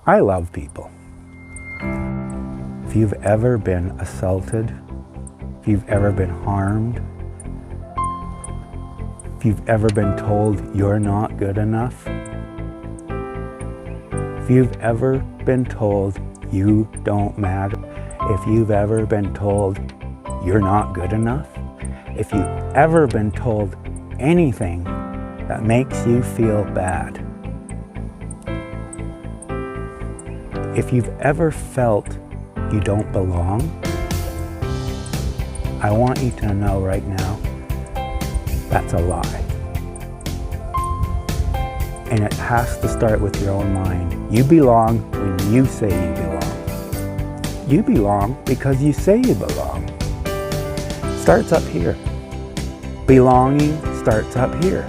I love people. If you've ever been assaulted, if you've ever been harmed, if you've ever been told you're not good enough, if you've ever been told you don't matter, if you've ever been told you're not good enough, if you've ever been told anything that makes you feel bad, if you've ever felt you don't belong, I want you to know right now, that's a lie. And it has to start with your own mind. You belong when you say you belong. You belong because you say you belong. Starts up here. Belonging starts up here.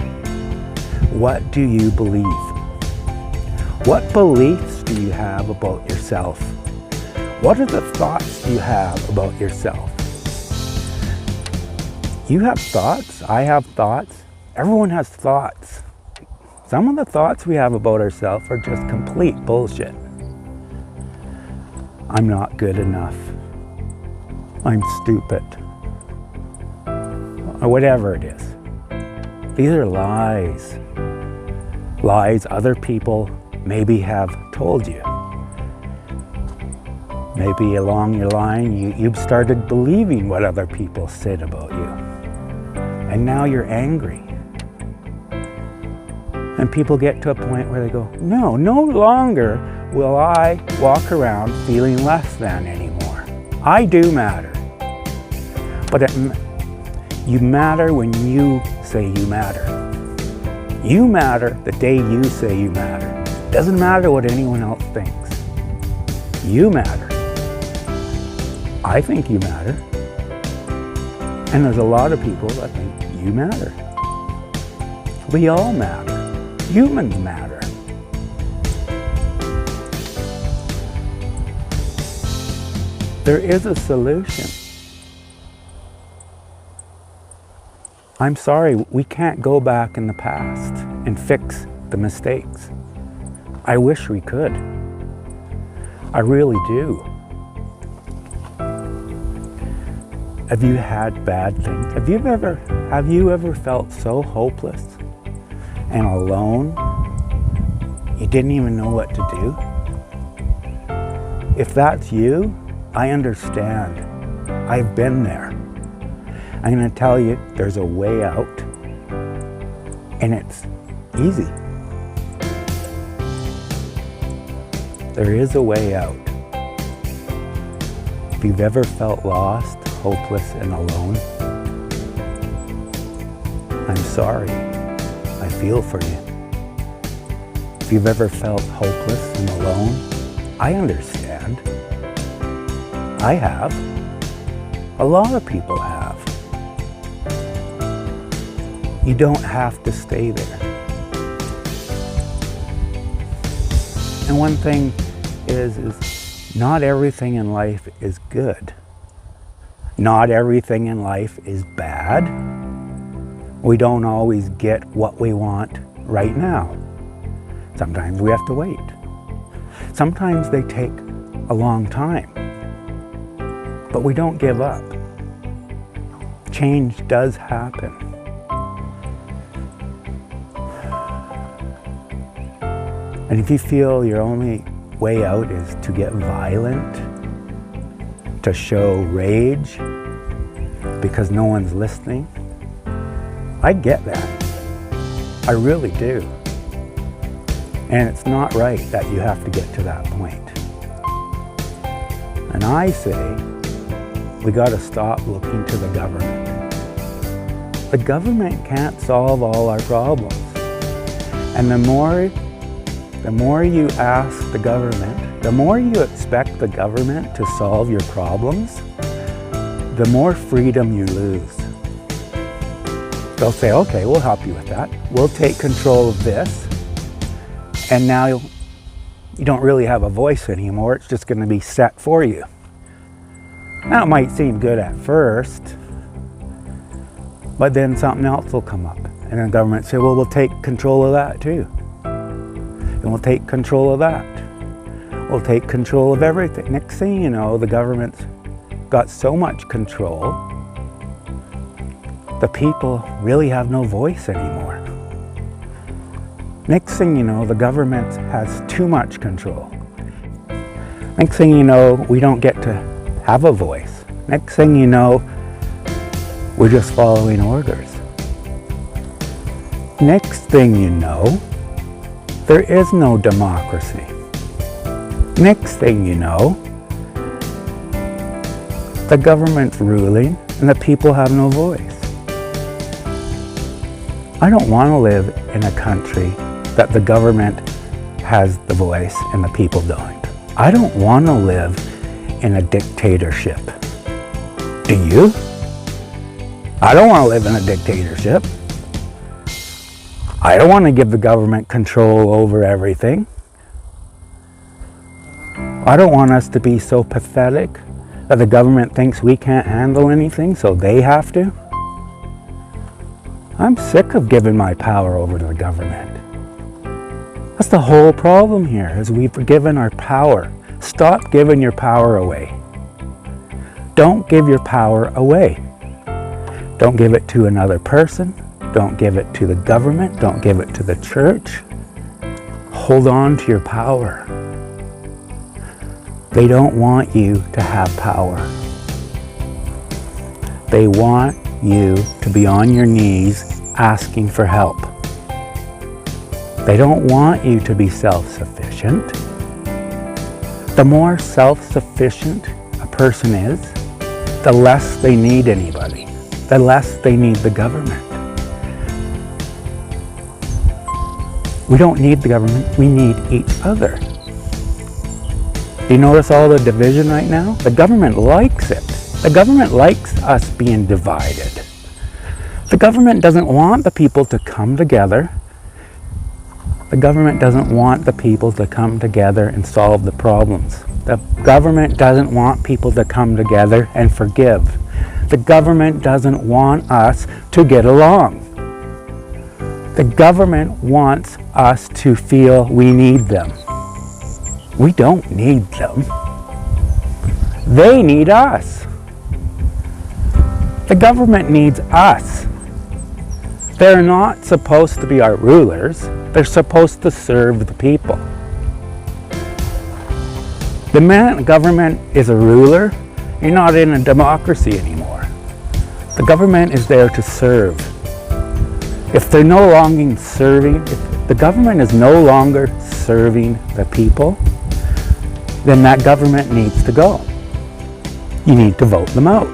What do you believe? What beliefs do you have about yourself? What are the thoughts you have about yourself? You have thoughts, I have thoughts, everyone has thoughts. Some of the thoughts we have about ourselves are just complete bullshit. I'm not good enough. I'm stupid. Or whatever it is. These are lies. Lies other people maybe have told you. Maybe along your line you've started believing what other people said about you. And now you're angry. And people get to a point where they go, no longer will I walk around feeling less than anymore. I do matter. But you matter when you say you matter. You matter the day you say you matter. Doesn't matter what anyone else thinks. You matter. I think you matter. And there's a lot of people that think you matter. We all matter. Humans matter. There is a solution. I'm sorry, we can't go back in the past and fix the mistakes. I wish we could. I really do. Have you had bad things? Have you ever felt so hopeless and alone? You didn't even know what to do? If that's you, I understand. I've been there. I'm going to tell you, there's a way out, and it's easy. There is a way out. If you've ever felt lost, hopeless, and alone, I'm sorry. I feel for you. If you've ever felt hopeless and alone, I understand. I have. A lot of people have. You don't have to stay there. And one thing is not everything in life is good. Not everything in life is bad. We don't always get what we want right now. Sometimes we have to wait. Sometimes they take a long time. But we don't give up. Change does happen. And if you feel your only way out is to get violent, to show rage because no one's listening, I get that. I really do. And it's not right that you have to get to that point. And I say, we got to stop looking to the government. The government can't solve all our problems. And the more you ask the government, the more you expect the government to solve your problems, the more freedom you lose. They'll say, okay, we'll help you with that. We'll take control of this. And now you don't really have a voice anymore. It's just going to be set for you. Now it might seem good at first, but then something else will come up. And then the government say, well, we'll take control of that too. And we'll take control of that. will take control of everything. Next thing you know, the government's got so much control, the people really have no voice anymore. Next thing you know, the government has too much control. Next thing you know, we don't get to have a voice. Next thing you know, we're just following orders. Next thing you know, there is no democracy. Next thing you know, the government's ruling and the people have no voice. I don't want to live in a country that the government has the voice and the people don't. I don't want to live in a dictatorship. Do you? I don't want to live in a dictatorship. I don't want to give the government control over everything. I don't want us to be so pathetic that the government thinks we can't handle anything, so they have to. I'm sick of giving my power over to the government. That's the whole problem here, is we've given our power. Stop giving your power away. Don't give your power away. Don't give it to another person. Don't give it to the government. Don't give it to the church. Hold on to your power. They don't want you to have power. They want you to be on your knees asking for help. They don't want you to be self-sufficient. The more self-sufficient a person is, the less they need anybody, the less they need the government. We don't need the government, we need each other. Do you notice all the division right now? The government likes it. The government likes us being divided. The government doesn't want the people to come together. The government doesn't want the people to come together and solve the problems. The government doesn't want people to come together and forgive. The government doesn't want us to get along. The government wants us to feel we need them. We don't need them. They need us. The government needs us. They're not supposed to be our rulers. They're supposed to serve the people. The minute government is a ruler, you're not in a democracy anymore. The government is there to serve. If they're no longer serving, if the government is no longer serving the people, then that government needs to go. You need to vote them out.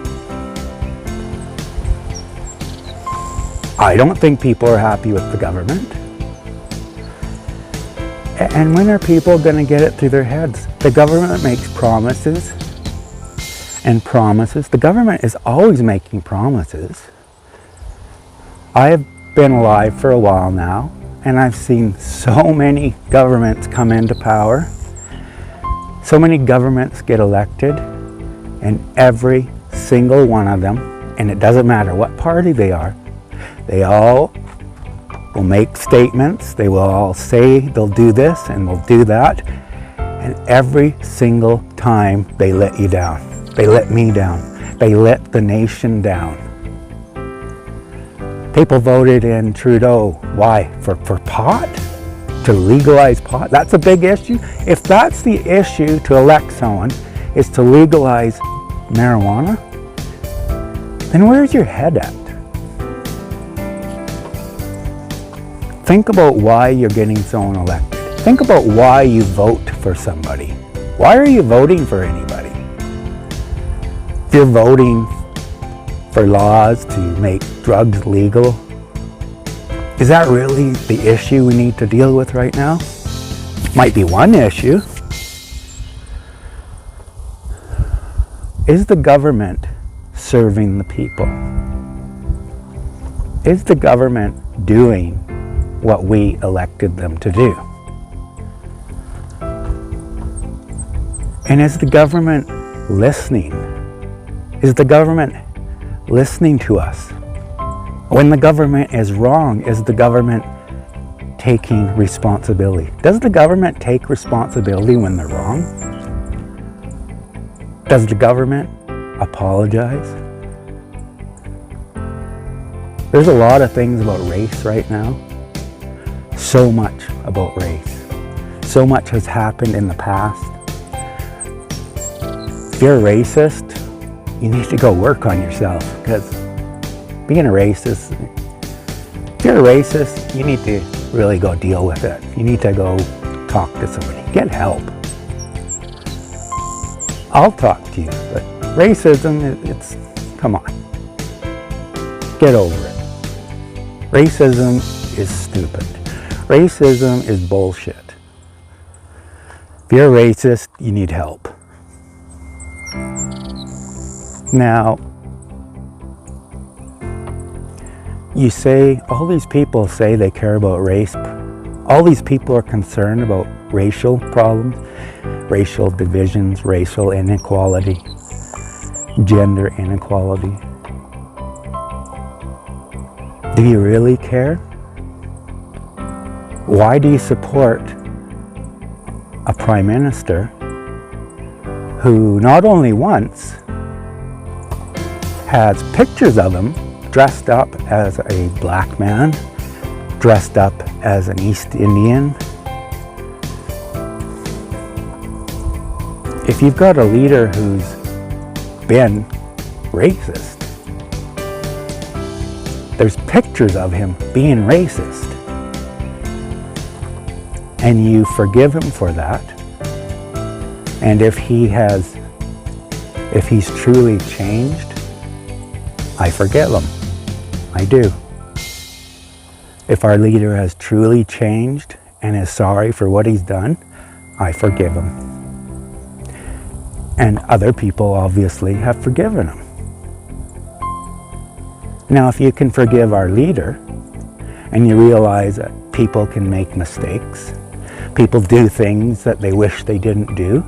I don't think people are happy with the government. And when are people going to get it through their heads? The government makes promises and promises. The government is always making promises. I have been alive for a while now, and I've seen so many governments come into power. So many governments get elected, and every single one of them, and it doesn't matter what party they are, they all will make statements, they will all say they'll do this and they'll do that, and every single time they let you down. They let me down. They let the nation down. People voted in Trudeau. Why? For pot? To legalize pot? That's a big issue. If that's the issue to elect someone, is to legalize marijuana, then where's your head at? Think about why you're getting someone elected. Think about why you vote for somebody. Why are you voting for anybody? If you're voting for laws to make drugs legal, is that really the issue we need to deal with right now? Might be one issue. Is the government serving the people? Is the government doing what we elected them to do? And is the government listening? Is the government listening to us? When the government is wrong, is the government taking responsibility. Does the government take responsibility when they're wrong? Does the government apologize? There's a lot of things about race right now. So much about race. So much has happened in the past. If you're a racist, you need to go work on yourself, because being a racist, if you're a racist, you need to really go deal with it. You need to go talk to somebody. Get help. I'll talk to you, but racism, come on. Get over it. Racism is stupid. Racism is bullshit. If you're a racist, you need help. Now, you say, all these people say they care about race. All these people are concerned about racial problems, racial divisions, racial inequality, gender inequality. Do you really care? Why do you support a prime minister who not only once has pictures of him dressed up as a black man, dressed up as an East Indian? If you've got a leader who's been racist, there's pictures of him being racist, and you forgive him for that, and if he's truly changed, I forgive him. I do. If our leader has truly changed and is sorry for what he's done, I forgive him. And other people obviously have forgiven him. Now, if you can forgive our leader, and you realize that people can make mistakes, people do things that they wish they didn't do,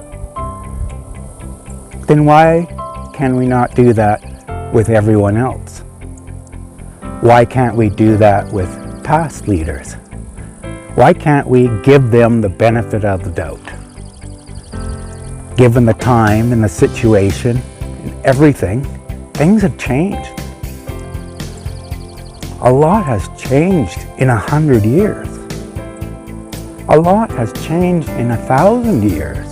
then why can we not do that with everyone else? Why can't we do that with past leaders? Why can't we give them the benefit of the doubt? Given the time and the situation and everything, things have changed. A lot has changed in 100 years. A lot has changed in 1,000 years.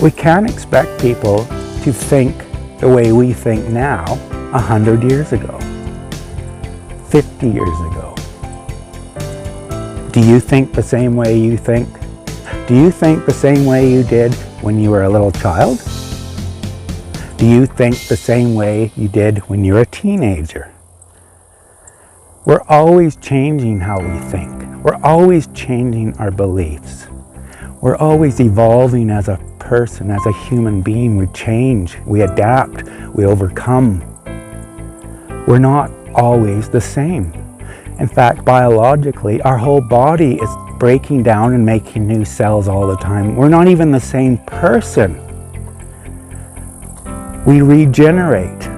We can't expect people to think the way we think now 100 years ago, 50 years ago. Do you think the same way you think? Do you think the same way you did when you were a little child? Do you think the same way you did when you were a teenager? We're always changing how we think. We're always changing our beliefs. We're always evolving as a person, as a human being. We change, we adapt, we overcome. We're not always the same. In fact, biologically, our whole body is breaking down and making new cells all the time. We're not even the same person. We regenerate.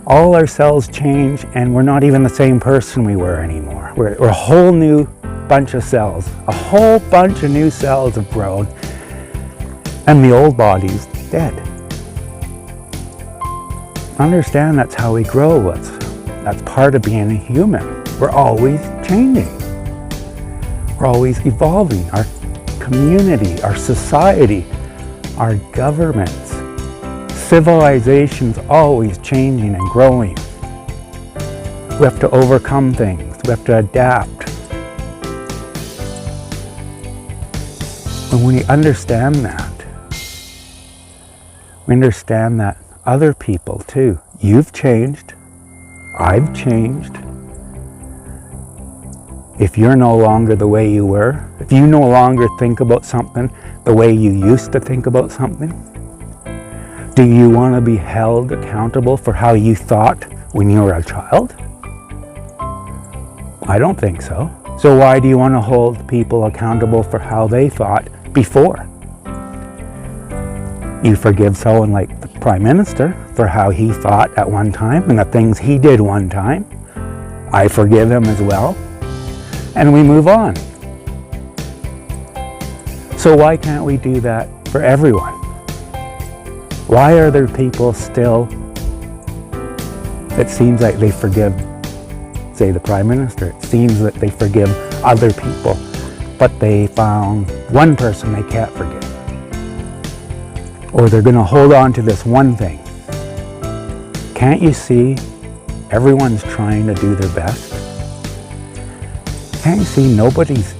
All our cells change, and we're not even the same person we were anymore. We're a whole new bunch of cells. A whole bunch of new cells have grown, and the old body's dead. Understand that's how we grow. That's part of being a human. We're always changing. We're always evolving. Our community, our society, our governments, civilization's always changing and growing. We have to overcome things. We have to adapt. And when we understand that other people too, you've changed, I've changed. If you're no longer the way you were, if you no longer think about something the way you used to think about something, do you want to be held accountable for how you thought when you were a child? I don't think so. So why do you want to hold people accountable for how they thought before? You forgive someone like the Prime Minister for how he thought at one time and the things he did one time. I forgive him as well. and we move on. So why can't we do that for everyone? Why are there people still, it seems like they forgive, say the Prime Minister, it seems that they forgive other people, but they found one person they can't forgive. Or they're going to hold on to this one thing. Can't you see everyone's trying to do their best? Can't you see nobody's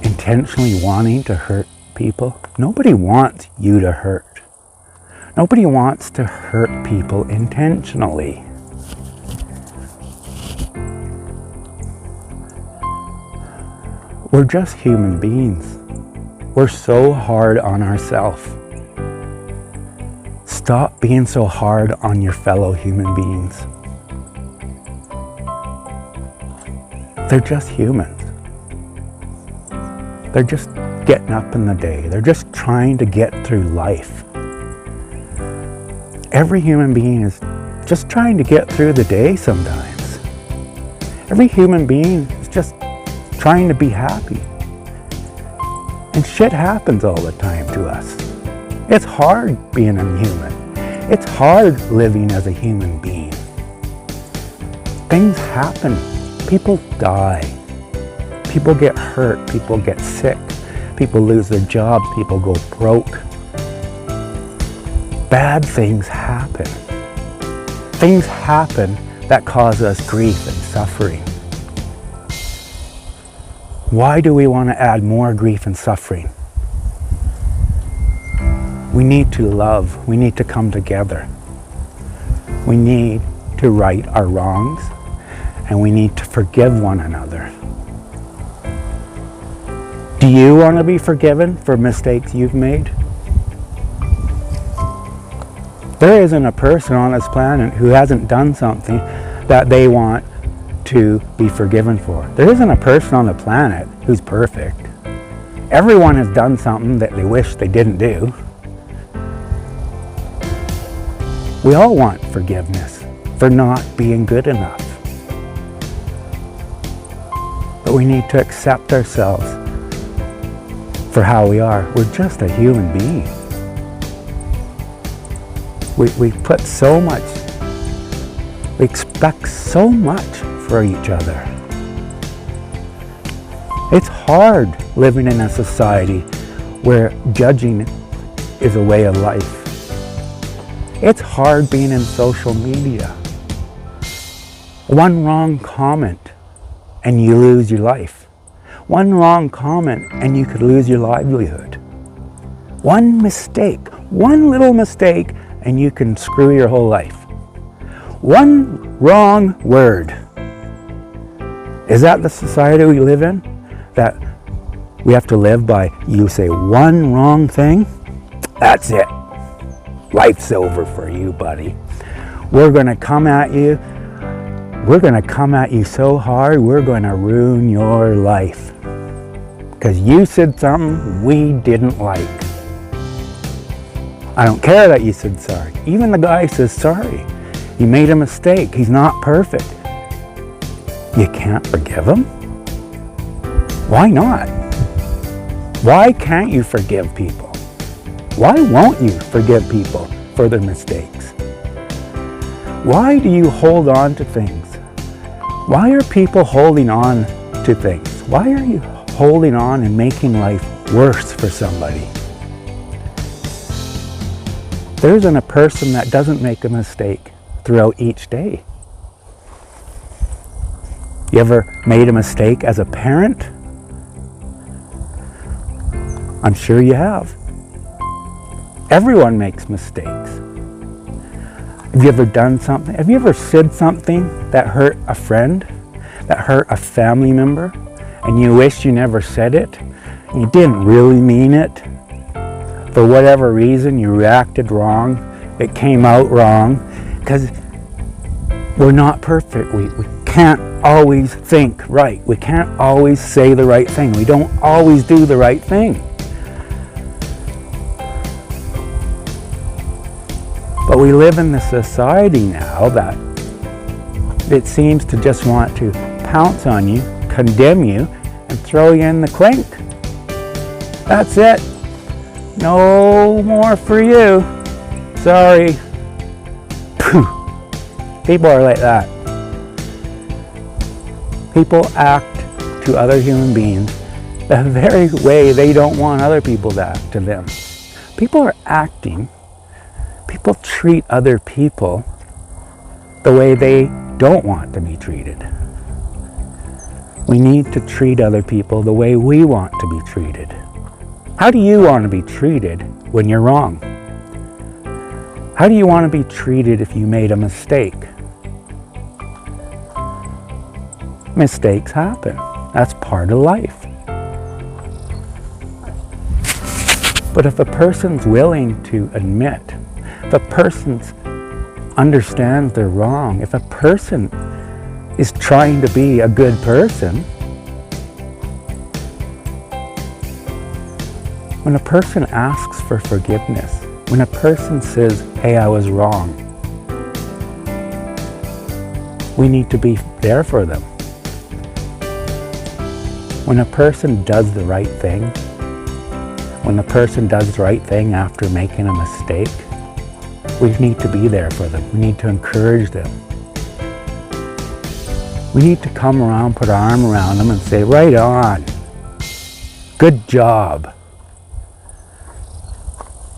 intentionally wanting to hurt people? Nobody wants you to hurt. Nobody wants to hurt people intentionally. We're just human beings. We're so hard on ourselves. Stop being so hard on your fellow human beings. They're just humans. They're just getting up in the day. They're just trying to get through life. Every human being is just trying to get through the day sometimes. Every human being is just trying to be happy. And shit happens all the time to us. It's hard being a human. It's hard living as a human being. Things happen. People die. People get hurt. People get sick. People lose their jobs. People go broke. Bad things happen. Things happen that cause us grief and suffering. Why do we want to add more grief and suffering? We need to love. We need to come together. We need to right our wrongs, and we need to forgive one another. Do you want to be forgiven for mistakes you've made? There isn't a person on this planet who hasn't done something that they want to be forgiven for. There isn't a person on the planet who's perfect. Everyone has done something that they wish they didn't do. We all want forgiveness for not being good enough. But we need to accept ourselves for how we are. We're just a human being. We put so much, we expect so much for each other. It's hard living in a society where judging is a way of life. It's hard being in social media. One wrong comment and you lose your life. One wrong comment and you could lose your livelihood. One mistake, one little mistake, and you can screw your whole life. One wrong word. Is that the society we live in? That we have to live by, you say one wrong thing, that's it. Life's over for you, buddy. We're gonna come at you. We're gonna come at you so hard, we're gonna ruin your life. Because you said something we didn't like. I don't care that you said sorry. Even the guy says sorry. He made a mistake. He's not perfect. You can't forgive him? Why not? Why can't you forgive people? Why won't you forgive people for their mistakes? Why do you hold on to things? Why are people holding on to things? Why are you holding on and making life worse for somebody? There isn't a person that doesn't make a mistake throughout each day. You ever made a mistake as a parent? I'm sure you have. Everyone makes mistakes. Have you ever done something? Have you ever said something that hurt a friend? That hurt a family member? And you wish you never said it? You didn't really mean it. For whatever reason, you reacted wrong. It came out wrong. Because we're not perfect. We can't always think right. We can't always say the right thing. We don't always do the right thing. But we live in this society now that it seems to just want to pounce on you, condemn you, and throw you in the clink. That's it. No more for you. Sorry. People are like that. People act to other human beings the very way they don't want other people to act to them. People are acting. People treat other people the way they don't want to be treated. We need to treat other people the way we want to be treated. How do you want to be treated when you're wrong? How do you want to be treated if you made a mistake? Mistakes happen. That's part of life. But if a person's willing to admit, if a person understands they're wrong, if a person is trying to be a good person, when a person asks for forgiveness, when a person says, hey, I was wrong, we need to be there for them. When a person does the right thing, when a person does the right thing after making a mistake, we need to be there for them. We need to encourage them. We need to come around, put our arm around them and say, right on. Good job.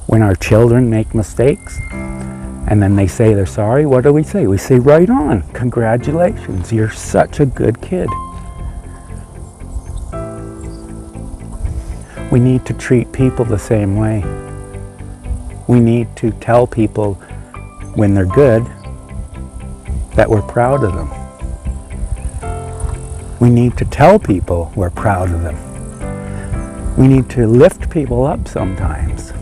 When our children make mistakes and then they say they're sorry, what do we say? We say, right on. Congratulations. You're such a good kid. We need to treat people the same way. We need to tell people when they're good that we're proud of them. We need to tell people we're proud of them. We need to lift people up sometimes.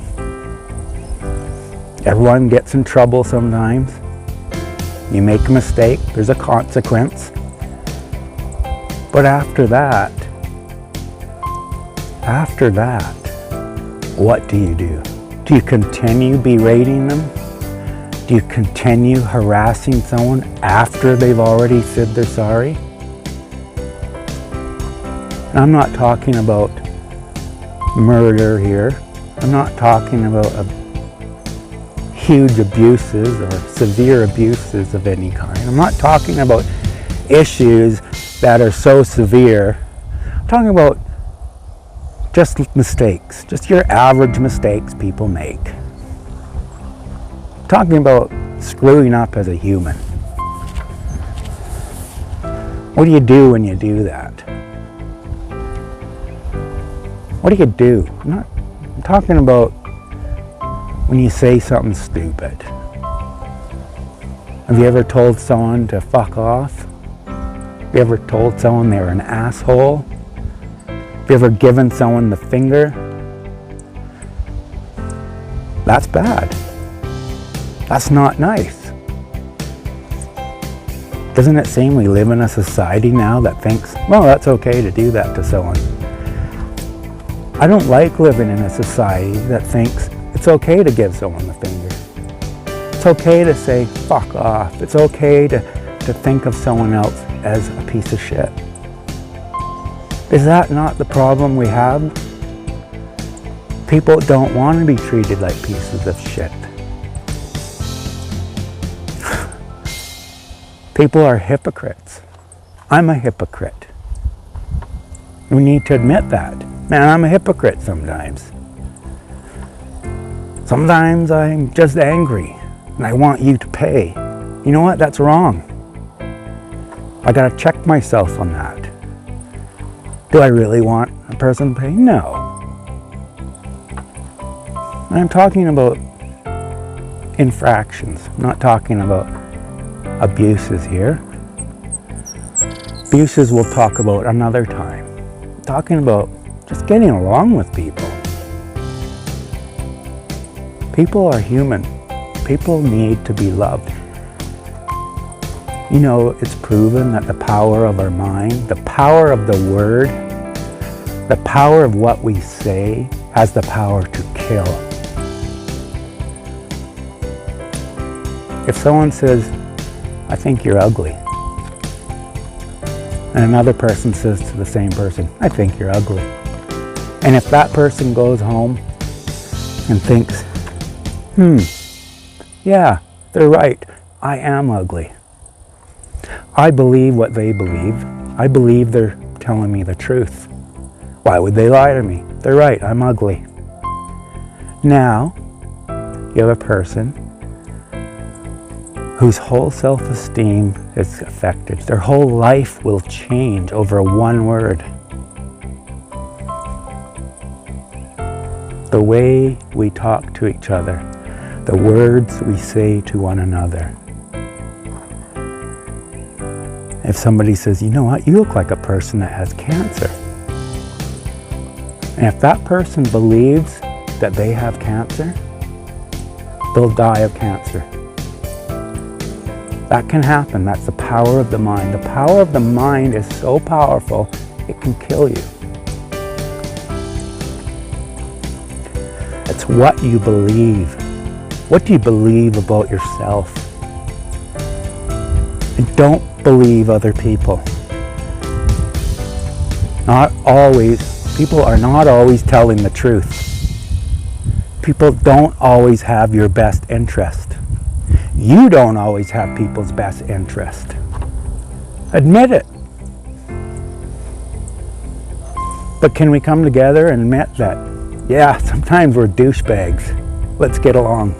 Everyone gets in trouble sometimes. You make a mistake, there's a consequence. But after that, what do you do? Do you continue berating them? Do you continue harassing someone after they've already said they're sorry? And I'm not talking about murder here. I'm not talking about huge abuses or severe abuses of any kind. I'm not talking about issues that are so severe. I'm talking about just mistakes, just your average mistakes people make. I'm talking about screwing up as a human. What do you do when you do that? What do you do? I'm talking about when you say something stupid. Have you ever told someone to fuck off? Have you ever told someone they were an asshole? Have you ever given someone the finger? That's bad. That's not nice. Doesn't it seem we live in a society now that thinks, well, that's okay to do that to someone? I don't like living in a society that thinks it's okay to give someone the finger. It's okay to say, fuck off. It's okay to think of someone else as a piece of shit. Is that not the problem we have? People don't want to be treated like pieces of shit. People are hypocrites. I'm a hypocrite. We need to admit that. Man, I'm a hypocrite sometimes. Sometimes I'm just angry and I want you to pay. You know what? That's wrong. I gotta check myself on that. Do I really want a person to pay? No. I'm talking about infractions. I'm not talking about abuses here. Abuses we'll talk about another time. I'm talking about just getting along with people. People are human. People need to be loved. You know, it's proven that the power of our mind, the power of the word, the power of what we say has the power to kill. If someone says, I think you're ugly, And another person says to the same person, I think you're ugly. And if that person goes home and thinks, yeah, they're right, I am ugly. I believe what they believe. I believe they're telling me the truth. Why would they lie to me? They're right, I'm ugly. Now, you have a person whose whole self-esteem is affected. Their whole life will change over one word. The way we talk to each other, the words we say to one another. If somebody says, you know what, you look like a person that has cancer. And if that person believes that they have cancer, they'll die of cancer. That can happen. That's the power of the mind. The power of the mind is so powerful, it can kill you. It's what you believe. What do you believe about yourself? And don't believe other people. People are not always telling the truth. People don't always have your best interest. You don't always have people's best interest. Admit it. But can we come together and admit that, yeah, sometimes we're douchebags. Let's get along.